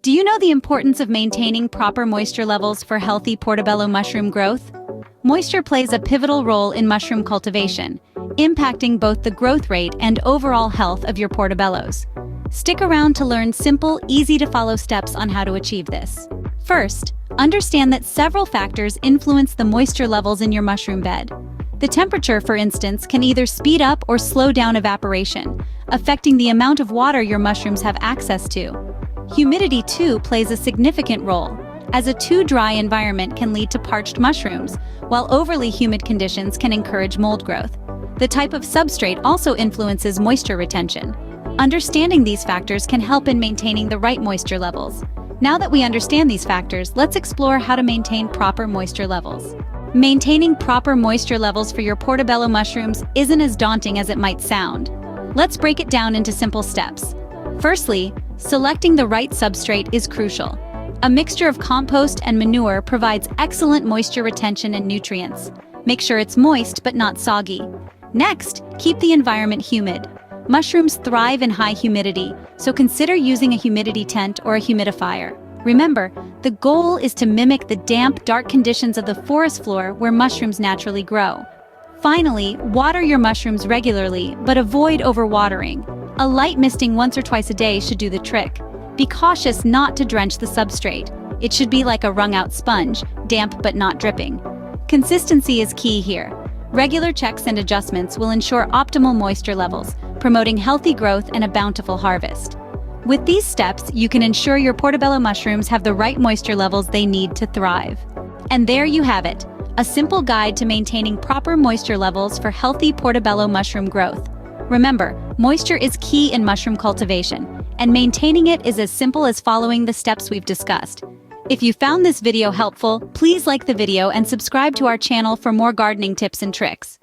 Do you know the importance of maintaining proper moisture levels for healthy portobello mushroom growth? Moisture plays a pivotal role in mushroom cultivation, impacting both the growth rate and overall health of your portobellos. Stick around to learn simple, easy-to-follow steps on how to achieve this. First, understand that several factors influence the moisture levels in your mushroom bed. The temperature, for instance, can either speed up or slow down evaporation, affecting the amount of water your mushrooms have access to. Humidity, too, plays a significant role, as a too dry environment can lead to parched mushrooms, while overly humid conditions can encourage mold growth. The type of substrate also influences moisture retention. Understanding these factors can help in maintaining the right moisture levels. Now that we understand these factors, let's explore how to maintain proper moisture levels. Maintaining proper moisture levels for your portobello mushrooms isn't as daunting as it might sound. Let's break it down into simple steps. Firstly, selecting the right substrate is crucial. A mixture of compost and manure provides excellent moisture retention and nutrients. Make sure it's moist but not soggy. Next, keep the environment humid. Mushrooms thrive in high humidity, so consider using a humidity tent or a humidifier. Remember, the goal is to mimic the damp, dark conditions of the forest floor where mushrooms naturally grow. Finally, water your mushrooms regularly, but avoid overwatering. A light misting once or twice a day should do the trick. Be cautious not to drench the substrate. It should be like a wrung-out sponge, damp but not dripping. Consistency is key here. Regular checks and adjustments will ensure optimal moisture levels, promoting healthy growth and a bountiful harvest. With these steps, you can ensure your portobello mushrooms have the right moisture levels they need to thrive. And there you have it, a simple guide to maintaining proper moisture levels for healthy portobello mushroom growth. Remember, moisture is key in mushroom cultivation, and maintaining it is as simple as following the steps we've discussed. If you found this video helpful, please like the video and subscribe to our channel for more gardening tips and tricks.